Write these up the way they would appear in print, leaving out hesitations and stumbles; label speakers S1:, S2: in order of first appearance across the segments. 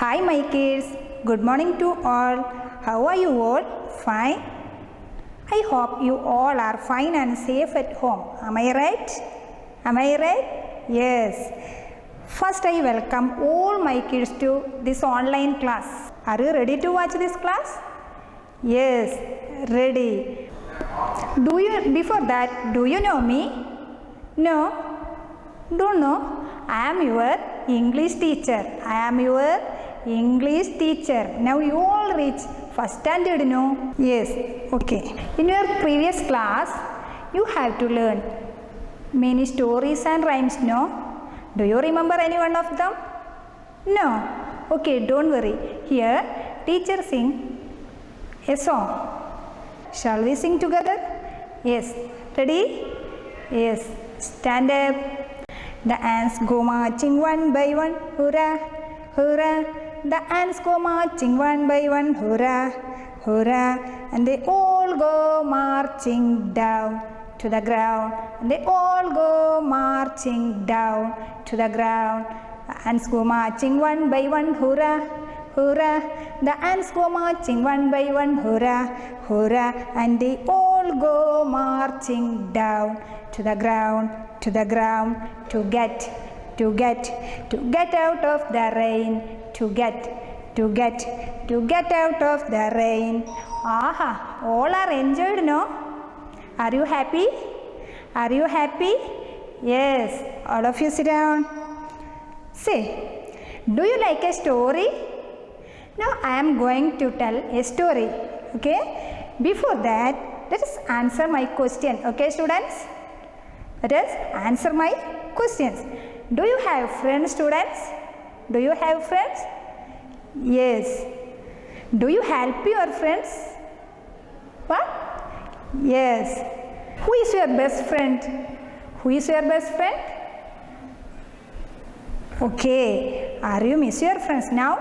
S1: Hi my kids, good morning to all. How are you all? Fine? I hope you all are fine and safe at home. Am I right? Am I right? Yes. First I welcome all my kids to this online class. Are you ready to watch this class? Yes, ready. Before that, do you know me? No? Don't know? I am your English teacher. I am your English teacher. Now you all reach first standard, no? Yes, okay. In your previous class, you have to learn many stories and rhymes, no? Do you remember any one of them? No? Okay, don't worry. Here, teacher sing a song. Shall we sing together? Yes. Ready? Yes. Stand up. The ants go marching one by one, hurrah, hurrah. The ants go marching one by one, hurrah, hurrah. And they all go marching down to the ground. And they all go marching down to the ground. The ants go marching one by one, hurrah, hurrah. The ants go marching one by one, hurrah, hurrah. And they all go marching down to the ground, to the ground, to get out of the rain, to get out of the rain. Aha, all are enjoyed, no? Are you happy? Are you happy? Yes, all of you sit down. Say, do you like a story? Now I am going to tell a story, okay? Before that, let us answer my question, okay students? Let us answer my questions. Do you have friends, students? Do you have friends? Yes. Do you help your friends? What? Yes. Who is your best friend? Who is your best friend? Okay. Are you miss your friends now?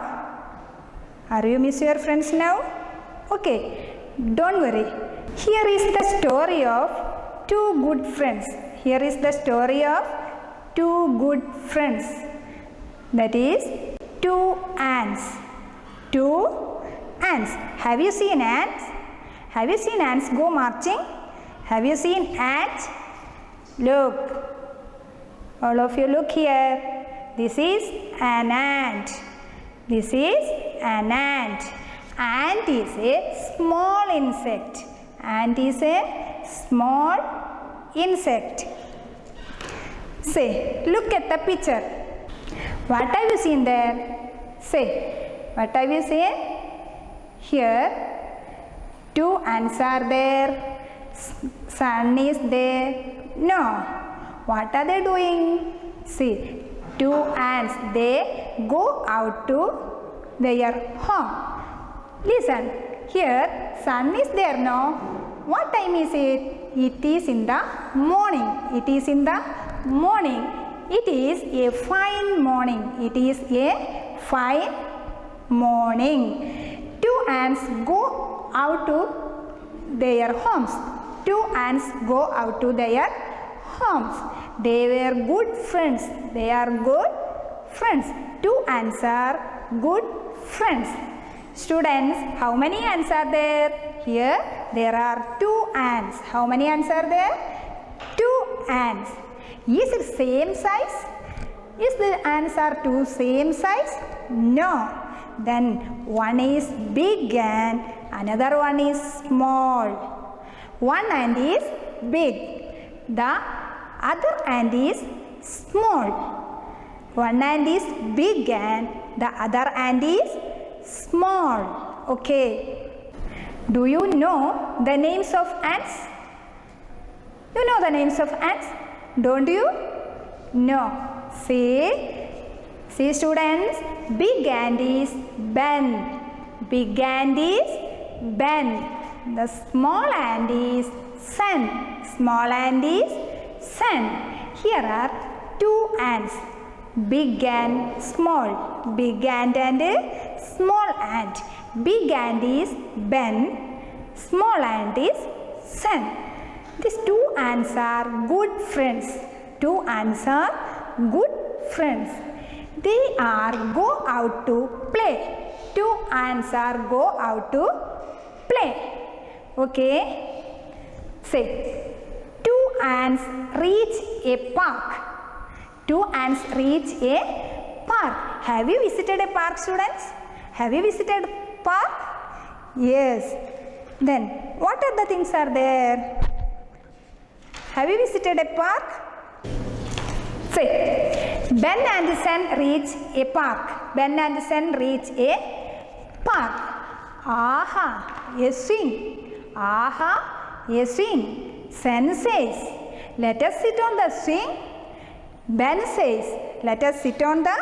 S1: Are you miss your friends now? Okay. Don't worry. Here is the story of two good friends. Here is the story of two good friends. That is two ants. Two ants. Have you seen ants? Have you seen ants go marching? Have you seen ants? Look. All of you look here. This is an ant. This is an ant. Ant is a small insect. Ant is a small insect. Say, look at the picture. What have you seen there? Say, what have you seen? Here, two ants are there. Sun is there. No. What are they doing? See, two ants, they go out to their home. Listen, here sun is there, no? What time is it? It is in the morning. It is in the morning. It is a fine morning. It is a fine morning. Two ants go out to their homes. Two ants go out to their homes. They were good friends. They are good friends. Two ants are good friends. Students, how many ants are there? Here there are two ants. How many ants are there? Two ants. Is it same size? Is the ants are two same size? No. Then one is big and another one is small. One ant is big. The other ant is small. One ant is big and the other ant is small. Okay. Do you know the names of ants? You know the names of ants? Don't you? No. See students, big ant is Ben. Big ant is Ben. The small ant is Sun. Small ant is Sun. Here are two ants. Big and small. Big ant and a small ant. Big ant is Ben. Small ant is Sun. These two ants are good friends. Two ants are good friends. They are go out to play. 2 ants are go out to play. Okay. Say, 2 ants reach a park. 2 ants reach a park. Have you visited a park, students? Have you visited park? Yes. Then what are the things are there? Have you visited a park? Say, Ben and Sen reach a park. Ben and Sen reach a park. Aha, a swing. Aha, a swing. Sen says, let us sit on the swing. Ben says, let us sit on the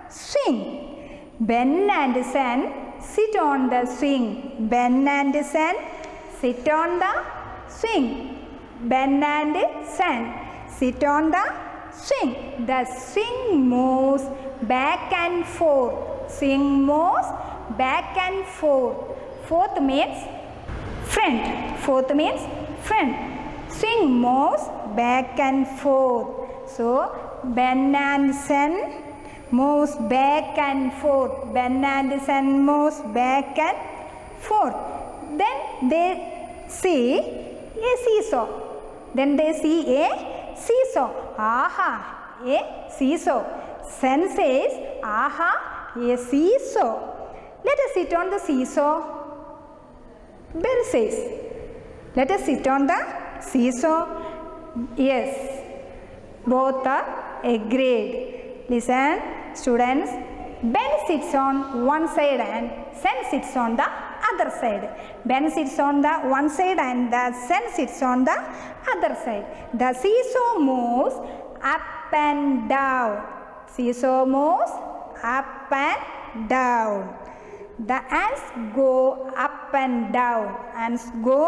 S1: swing. Ben and Sen sit on the swing. Ben and Sen sit on the swing. Ben and Sen sit on the swing. The swing moves back and forth. Swing moves back and forth. Fourth means friend. Fourth means friend. Swing moves back and forth. So Ben and Sen moves back and forth. Ben and Sen moves back and forth. Then they see a seesaw. Then they see a seesaw. Aha, a seesaw. Sen says, aha, a seesaw. Let us sit on the seesaw. Ben says, let us sit on the seesaw. Yes, both are agreed. Listen, students. Ben sits on one side and Sen sits on the other side. Ben sits on the one side and the Sen sits on the other side. The seesaw moves up and down. Seesaw moves up and down. The ants go up and down. Ants go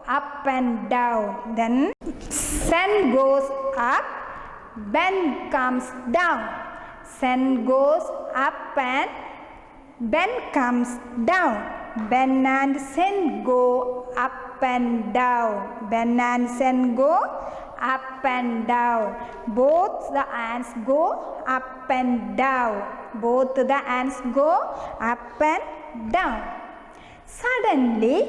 S1: up and down. Then Sen goes up. Ben comes down. Sen goes up and Ben comes down. Ben and Sen go up and down. Ben and Sen go up and down. Both the ants go up and down. Both the ants go up and down. Suddenly,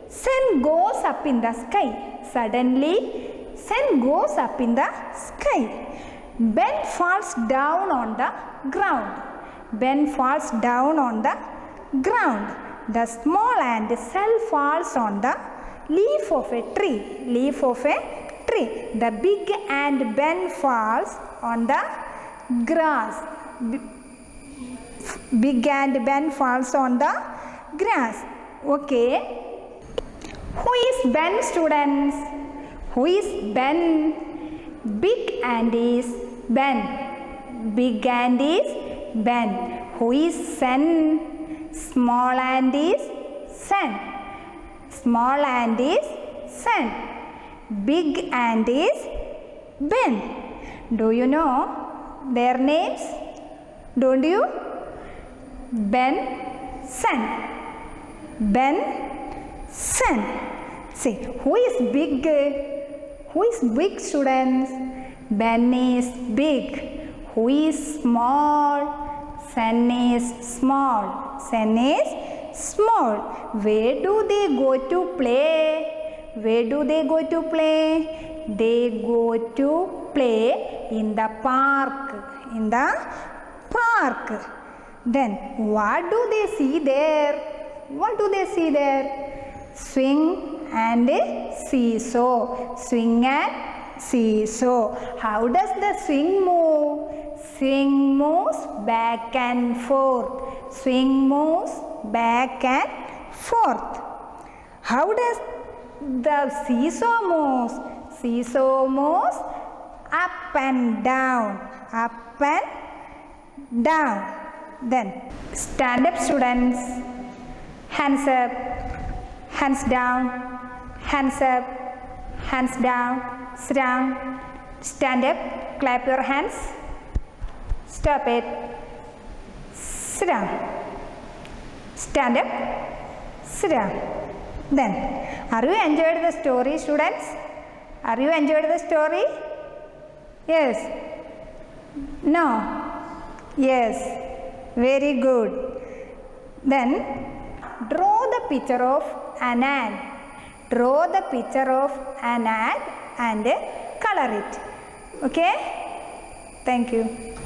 S1: Sen goes up in the sky. Suddenly, Sen goes up in the sky. Ben falls down on the ground. Ben falls down on the ground. The small ant cell falls on the leaf of a tree. Leaf of a tree. The big ant Ben falls on the grass. Big ant Ben falls on the grass. Okay. Who is Ben, students? Who is Ben? Big ant is Ben. Big ant is Ben. Who is Sen? Small ant is Sen. Small ant is Sen. Big ant is Ben. Do you know their names? Don't you? Ben, Sen. Ben, Sen. See, who is big? Who is big, students? Ben is big. Who is small? Sen is small. Sen is small. Where do they go to play? Where do they go to play? They go to play in the park. In the park. Then what do they see there? What do they see there? Swing and seesaw. Swing and seesaw. How does the swing move? Swing moves back and forth. Swing moves back and forth. How does the seesaw move? Seesaw moves up and down. Up and down. Then stand up, students. Hands up. Hands down. Hands up. Hands down. Sit down. Stand up. Clap your hands. Stop it. Sit down. Stand up. Sit down. Then, are you enjoyed the story, students? Are you enjoyed the story? Yes. No. Yes, very good. Then draw the picture of an ant. Draw the picture of an ant and color it. Okay? Thank you.